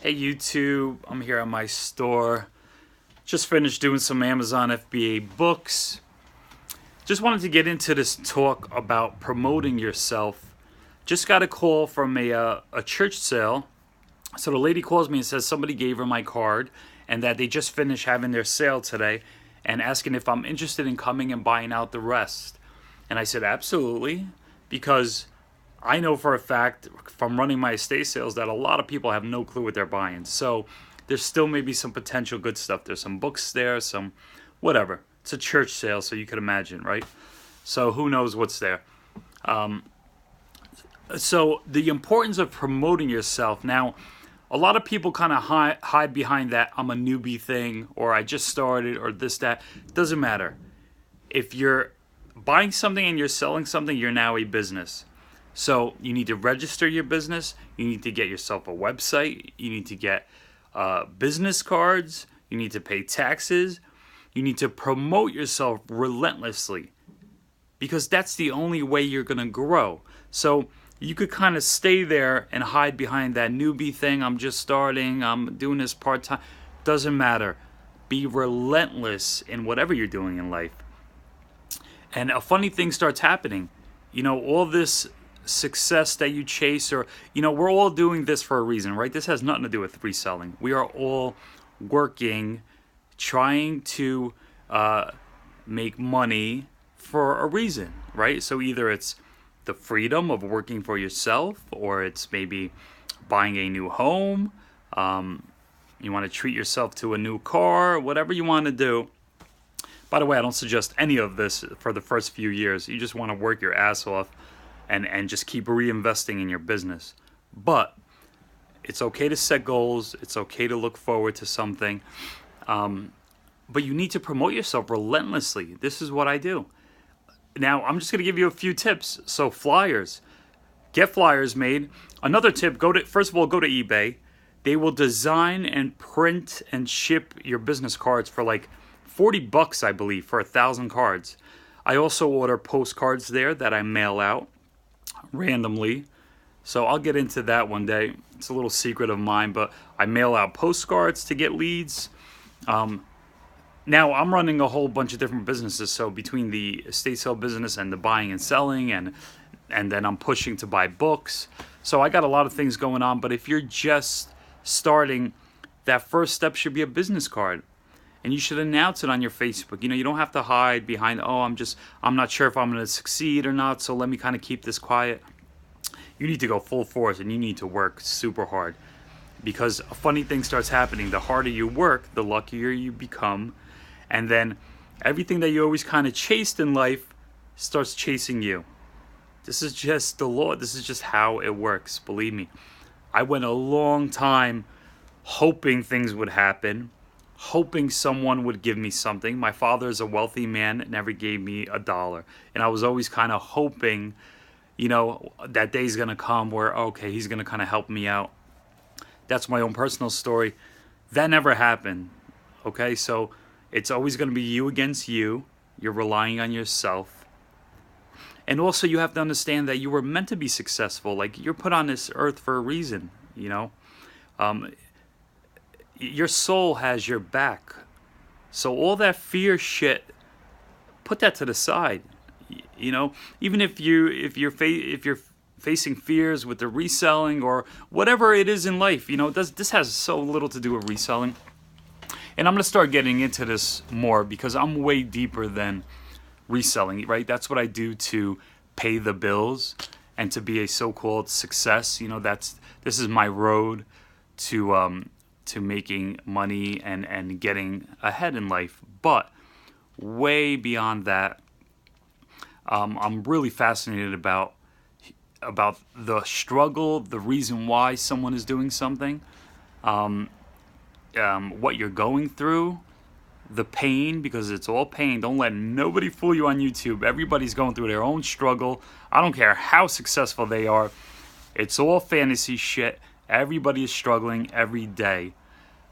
Hey YouTube, I'm here at my store. Just finished doing some Amazon FBA books. Just wanted to get into this talk about promoting yourself. Just got a call from a church sale. So the lady calls me and says somebody gave her my card and that they just finished having their sale today and asking if I'm interested in coming and buying out the rest. And I said absolutely, because I know for a fact from running my estate sales that a lot of people have no clue what they're buying. So there's still maybe some potential good stuff. There's some books there, some whatever. It's a church sale, so you can imagine, right? So who knows what's there. So the importance of promoting yourself. Now, a lot of people kind of hide behind that I'm a newbie thing, or I just started, or this, that. Doesn't matter. If you're buying something and you're selling something, you're now a business. So you need to register your business. You need to get yourself a website. You need to get business cards. You need to pay taxes. You need to promote yourself relentlessly, because that's the only way you're going to grow. So you could kind of stay there and hide behind that newbie thing. I'm just starting. I'm doing this part-time. Doesn't matter. Be relentless in whatever you're doing in life. And a funny thing starts happening. You know, all this success that you chase, or we're all doing this for a reason, right? This has nothing to do with reselling. We are all working, trying to make money for a reason, right? So either it's the freedom of working for yourself, or it's maybe buying a new home, you want to treat yourself to a new car, whatever you want to do. By the way, I don't suggest any of this for the first few years. You just want to work your ass off and just keep reinvesting in your business. But it's okay to set goals. It's okay to look forward to something. But you need to promote yourself relentlessly. This is what I do. Now, I'm just going to give you a few tips. So flyers. Get flyers made. Another tip, first of all, go to eBay. They will design and print and ship your business cards for like $40, I believe, for 1,000 cards. I also order postcards there that I mail out randomly. So I'll get into that one day. It's a little secret of mine, but I mail out postcards to get leads. Now I'm running a whole bunch of different businesses. So between the estate sale business and the buying and selling, and then I'm pushing to buy books. So I got a lot of things going on. But if you're just starting, that first step should be a business card. And you should announce it on your Facebook. You don't have to hide behind, I'm not sure if I'm going to succeed or not, so let me kind of keep this quiet. You need to go full force, and you need to work super hard, because a funny thing starts happening. The harder you work, the luckier you become. And then everything that you always kind of chased in life starts chasing you. This is just the law. This is just how it works. Believe me. I went a long time hoping things would happen, hoping someone would give me something. My father is a wealthy man, never gave me $1. And I was always kind of hoping, that day's going to come where, okay, he's going to kind of help me out. That's my own personal story. That never happened. Okay, so it's always going to be you against you. You're relying on yourself. And also you have to understand that you were meant to be successful. Like, you're put on this earth for a reason, your soul has your back. So all that fear shit, put that to the side. Even if you're facing fears with the reselling or whatever it is in life, this has so little to do with reselling. And I'm going to start getting into this more, because I'm way deeper than reselling, right? That's what I do to pay the bills and to be a so-called success. This is my road to making money and getting ahead in life. But way beyond that, I'm really fascinated about the struggle, the reason why someone is doing something, what you're going through, the pain, because it's all pain. Don't let nobody fool you on YouTube. Everybody's going through their own struggle. I don't care how successful they are. It's all fantasy shit. Everybody is struggling every day.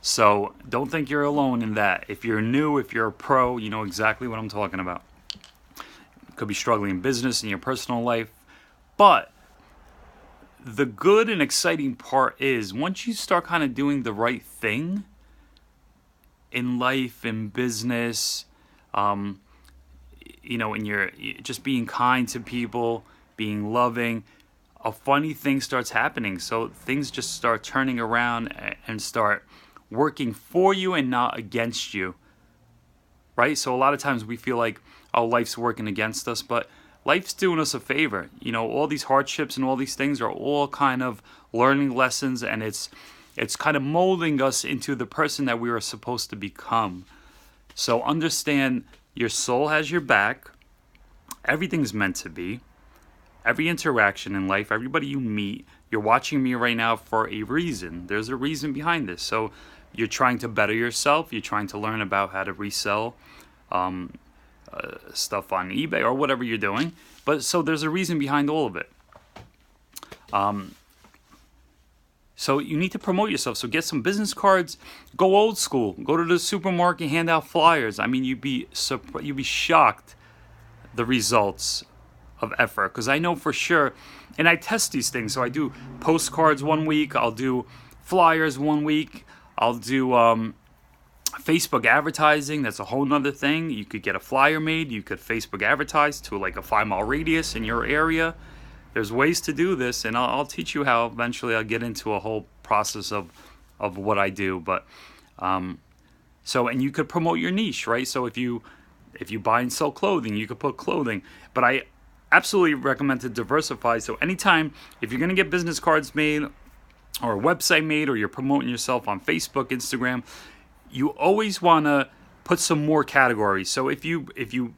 So don't think you're alone in that. If you're new, if you're a pro, you know exactly what I'm talking about. You could be struggling in business, in your personal life. But the good and exciting part is once you start kind of doing the right thing in life, in business, um, and you're just being kind to people, being loving, a funny thing starts happening. So things just start turning around and start working for you and not against you, right? So a lot of times we feel like, oh, life's working against us, but life's doing us a favor. All these hardships and all these things are all kind of learning lessons, and it's kind of molding us into the person that we were supposed to become. So understand your soul has your back. Everything's meant to be. Every interaction in life, everybody you meet, you're watching me right now for a reason. There's a reason behind this. So you're trying to better yourself. You're trying to learn about how to resell stuff on eBay or whatever you're doing. But so there's a reason behind all of it. So you need to promote yourself. So get some business cards. Go old school. Go to the supermarket, hand out flyers. I mean, you'd be shocked the results of effort, because I know for sure, and I test these things. So I do postcards one week. I'll do flyers one week. I'll do Facebook advertising. That's a whole nother thing. You could get a flyer made. You could Facebook advertise to like a 5-mile radius in your area. There's ways to do this, and I'll teach you how. Eventually I'll get into a whole process of what I do. But and you could promote your niche, right? So if you buy and sell clothing, you could put clothing. But I absolutely recommend to diversify. So anytime, if you're going to get business cards made or a website made, or you're promoting yourself on Facebook, Instagram, you always want to put some more categories. So if you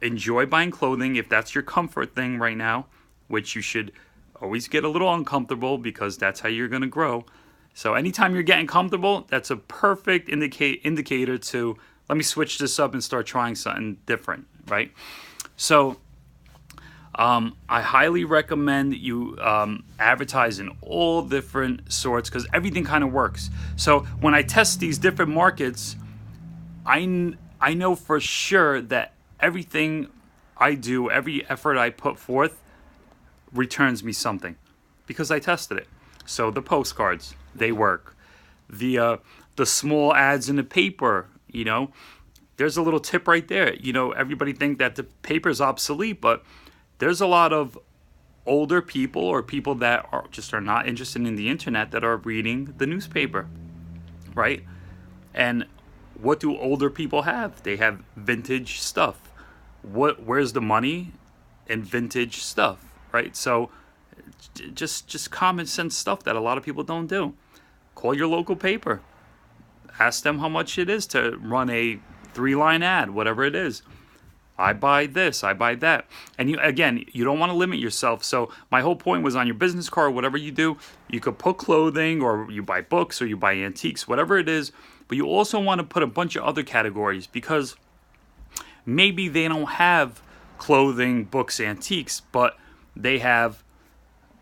enjoy buying clothing, if that's your comfort thing right now, which you should always get a little uncomfortable, because that's how you're going to grow. So anytime you're getting comfortable, that's a perfect indicator to, let me switch this up and start trying something different, right? So I highly recommend you advertise in all different sorts, because everything kind of works. So when I test these different markets, I know for sure that everything I do, every effort I put forth, returns me something, because I tested it. So the postcards, they work. The small ads in the paper, there's a little tip right there. Everybody think that the paper's obsolete, but there's a lot of older people, or people that are not interested in the internet, that are reading the newspaper, right? And what do older people have? They have vintage stuff. Where's the money in vintage stuff, right? So just common sense stuff that a lot of people don't do. Call your local paper. Ask them how much it is to run a 3-line ad, whatever it is. I buy this, I buy that. And you don't want to limit yourself. So my whole point was, on your business card, whatever you do, you could put clothing, or you buy books, or you buy antiques, whatever it is. But you also want to put a bunch of other categories, because maybe they don't have clothing, books, antiques, but they have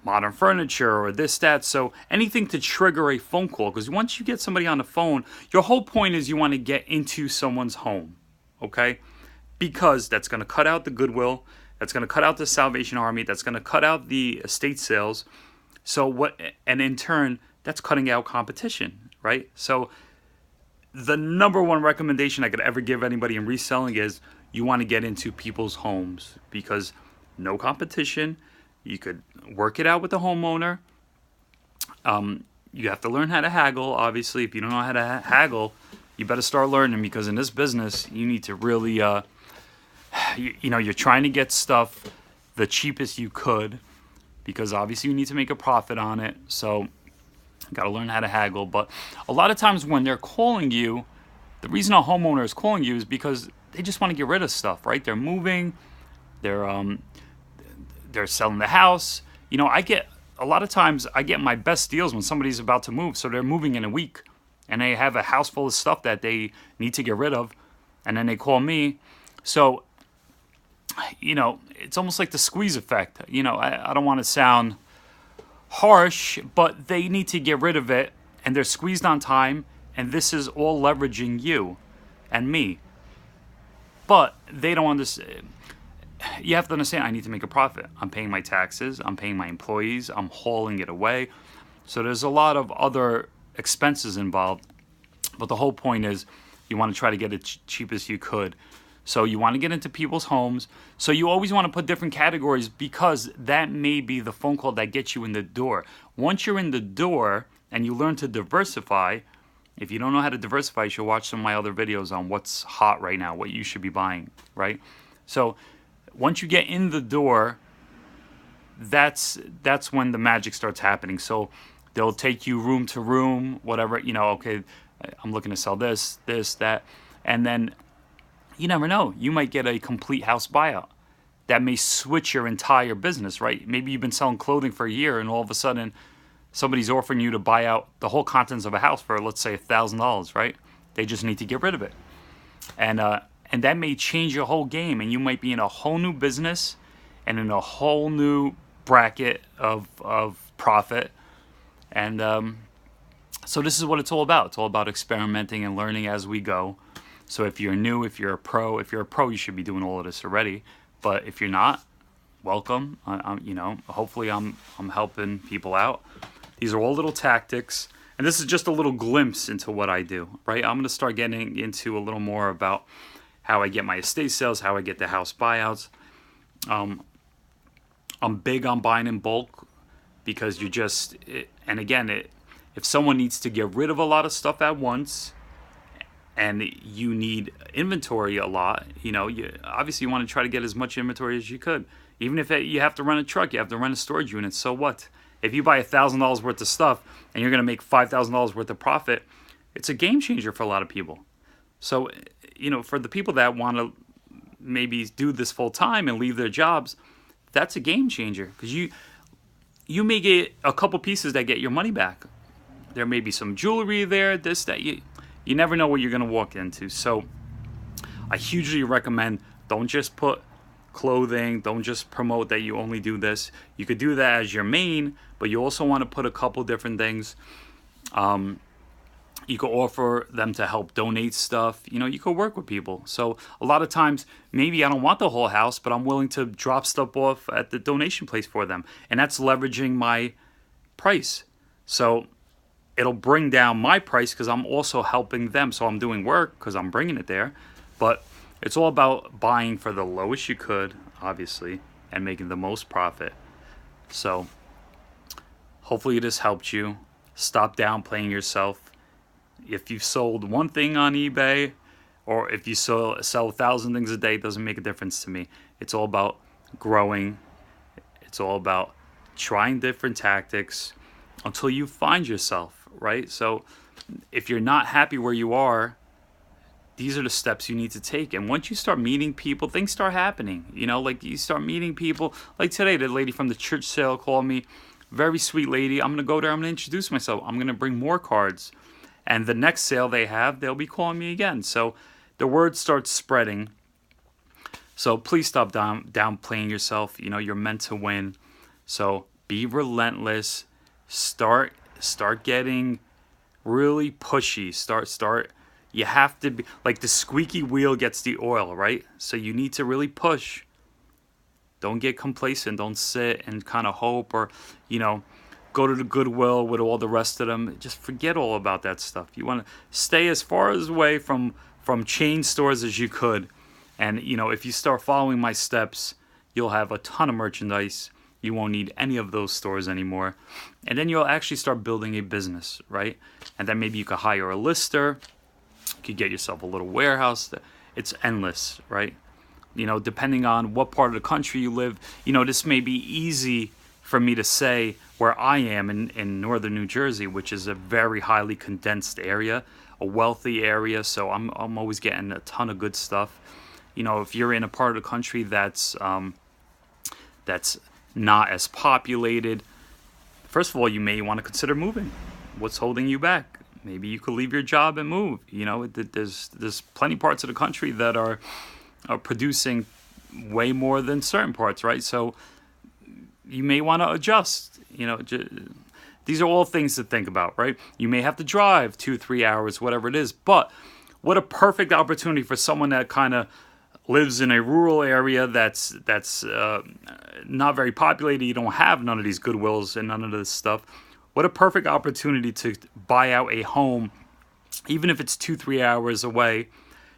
modern furniture or this, that. So anything to trigger a phone call, because once you get somebody on the phone, your whole point is you want to get into someone's home, okay? Because that's going to cut out the Goodwill, that's going to cut out the Salvation Army, that's going to cut out the estate sales. And in turn, that's cutting out competition, right? So the number one recommendation I could ever give anybody in reselling is, you want to get into people's homes, because no competition. You could work it out with the homeowner. You have to learn how to haggle. Obviously, if you don't know how to haggle, you better start learning, because in this business, you need to really, you're trying to get stuff the cheapest you could, because obviously you need to make a profit on it. So you got to learn how to haggle. But a lot of times when they're calling you, the reason a homeowner is calling you is because they just want to get rid of stuff, right? They're moving, they're selling the house. A lot of times I get my best deals when somebody's about to move. So they're moving in a week, and they have a house full of stuff that they need to get rid of, and then they call me. So, it's almost like the squeeze effect. I don't want to sound harsh, but they need to get rid of it, and they're squeezed on time, and this is all leveraging you and me. But they don't understand. you have to understand, I need to make a profit. I'm paying my taxes, I'm paying my employees, I'm hauling it away. So there's a lot of other expenses involved. But the whole point is you want to try to get it cheap as you could. So you want to get into people's homes. So you always want to put different categories because that may be the phone call that gets you in the door. Once you're in the door and you learn to diversify, if you don't know how to diversify, you should watch some of my other videos on what's hot right now, what you should be buying, right? So once you get in the door, that's when the magic starts happening. So they'll take you room to room, whatever, okay, I'm looking to sell this, that. And then you never know. You might get a complete house buyout that may switch your entire business, right? Maybe you've been selling clothing for a year and all of a sudden somebody's offering you to buy out the whole contents of a house for, let's say, $1,000, right? They just need to get rid of it. And that may change your whole game, and you might be in a whole new business and in a whole new bracket of profit. And so this is what it's all about. It's all about experimenting and learning as we go. So if you're new, if you're a pro, you should be doing all of this already. But if you're not, welcome. Hopefully I'm helping people out. These are all little tactics, and this is just a little glimpse into what I do, right? I'm going to start getting into a little more about how I get my estate sales, how I get the house buyouts. I'm big on buying in bulk because if someone needs to get rid of a lot of stuff at once, and you need inventory a lot, obviously you want to try to get as much inventory as you could. Even if you have to rent a truck, you have to rent a storage unit, so what? If you buy $1,000 worth of stuff and you're going to make $5,000 worth of profit, it's a game changer for a lot of people. So, for the people that want to maybe do this full time and leave their jobs, that's a game changer because you may get a couple pieces that get your money back. There may be some jewelry there, this, that. You never know what you're going to walk into. So I hugely recommend don't just put clothing, don't just promote that you only do this. You could do that as your main, but you also want to put a couple different things. You could offer them to help donate stuff. You could work with people. So a lot of times, maybe I don't want the whole house, but I'm willing to drop stuff off at the donation place for them. And that's leveraging my price. So it'll bring down my price because I'm also helping them. So I'm doing work because I'm bringing it there. But it's all about buying for the lowest you could, obviously, and making the most profit. So hopefully this helped you. Stop downplaying yourself. If you've sold one thing on eBay or if you sell 1,000 things a day, it doesn't make a difference to me. It's all about growing. It's all about trying different tactics until you find yourself, right? So if you're not happy where you are, these are the steps you need to take. And once you start meeting people, things start happening. Like you start meeting people. Like today, the lady from the church sale called me. Very sweet lady. I'm going to go there. I'm going to introduce myself. I'm going to bring more cards. And the next sale they have, they'll be calling me again. So the word starts spreading. So please stop downplaying yourself. You're meant to win. So be relentless. Start getting really pushy. Start. You have to be like the squeaky wheel gets the oil, right? So you need to really push. Don't get complacent. Don't sit and kind of hope or, go to the Goodwill with all the rest of them. Just forget all about that stuff. You want to stay as far away from chain stores as you could. And, if you start following my steps, you'll have a ton of merchandise. You won't need any of those stores anymore. And then you'll actually start building a business, right? And then maybe you could hire a lister. You could get yourself a little warehouse. It's endless, right? Depending on what part of the country you live, this may be easy for me to say where I am in northern New Jersey, which is a very highly condensed area, a wealthy area. So I'm always getting a ton of good stuff. If you're in a part of the country that's not as populated, first of all, you may want to consider moving. What's holding you back? Maybe you could leave your job and move. There's plenty parts of the country that are producing way more than certain parts, right? So you may want to adjust. These are all things to think about, right? You may have to drive 2-3 hours, whatever it is. But what a perfect opportunity for someone that kind of lives in a rural area that's not very populated, you don't have none of these Goodwills and none of this stuff. What a perfect opportunity to buy out a home, even if it's 2-3 hours away.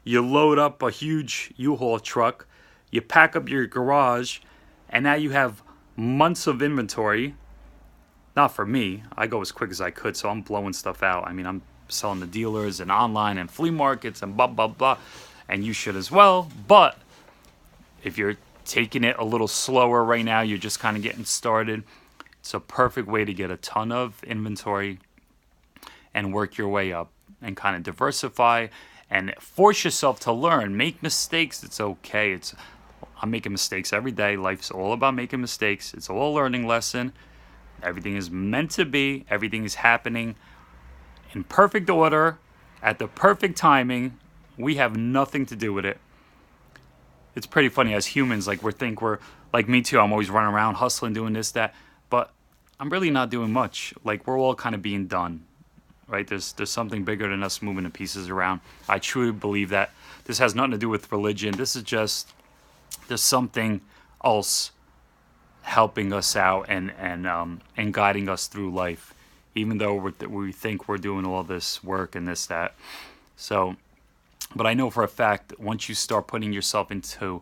You load up a huge U-Haul truck, you pack up your garage, and now you have months of inventory. Not for me. I go as quick as I could, so I'm blowing stuff out. I mean, I'm selling to dealers and online and flea markets and blah, blah, blah. And you should as well. But if you're taking it a little slower right now, you're just kind of getting started, it's a perfect way to get a ton of inventory and work your way up and kind of diversify and force yourself to learn. Make mistakes. It's okay. I'm making mistakes every day. Life's all about making mistakes. It's all a learning lesson. Everything is meant to be. Everything is happening in perfect order at the perfect timing. We have nothing to do with it. It's pretty funny as humans, like we're like me too. I'm always running around hustling, doing this, that, but I'm really not doing much. Like we're all kind of being done, right? There's something bigger than us moving the pieces around. I truly believe that. This has nothing to do with religion. This is just there's something else helping us out and guiding us through life, even though we think we're doing all this work and this, that. So, but I know for a fact, once you start putting yourself into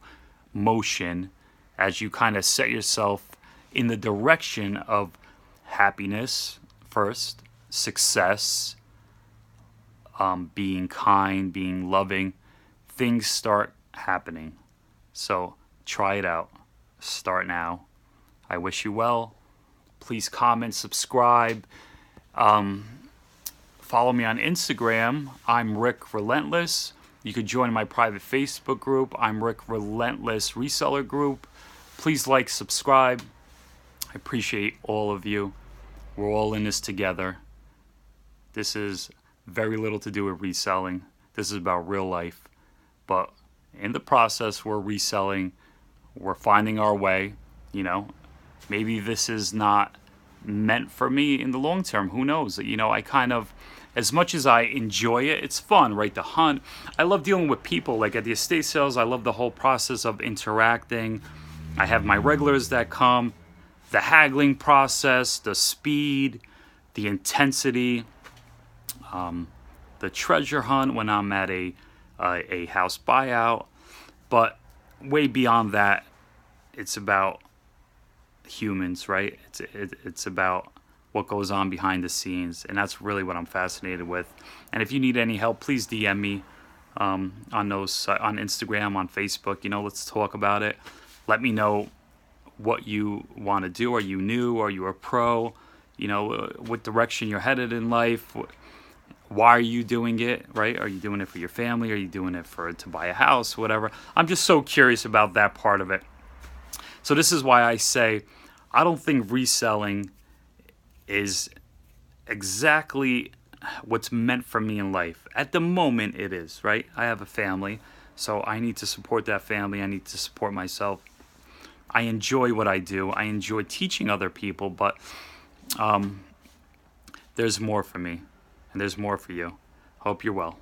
motion, as you kind of set yourself in the direction of happiness first, success, being kind, being loving, things start happening. So try it out. Start now. I wish you well. Please comment, subscribe. Follow me on Instagram. I'm Rick Relentless. You could join my private Facebook group. I'm Rick Relentless Reseller Group. Please like, subscribe. I appreciate all of you. We're all in this together. This is very little to do with reselling. This is about real life. But in the process, we're reselling. We're finding our way. Maybe this is not meant for me in the long term. Who knows? I kind of, as much as I enjoy it, it's fun, right? The hunt. I love dealing with people. Like at the estate sales, I love the whole process of interacting. I have my regulars that come. The haggling process, the speed, the intensity, the treasure hunt when I'm at a house buyout. But way beyond that, it's about humans, right? It's about what goes on behind the scenes, and that's really what I'm fascinated with. And if you need any help, please DM me on Instagram, on Facebook. Let's talk about it. Let me know what you want to do. Are you new? Are you a pro? What direction you're headed in life. Why are you doing it, right? Are you doing it for your family? Are you doing it to buy a house? Whatever. I'm just so curious about that part of it. So this is why I say I don't think reselling is exactly what's meant for me in life. At the moment it is, right? I have a family, so I need to support that family. I need to support myself. I enjoy what I do. I enjoy teaching other people, but there's more for me, and there's more for you. Hope you're well.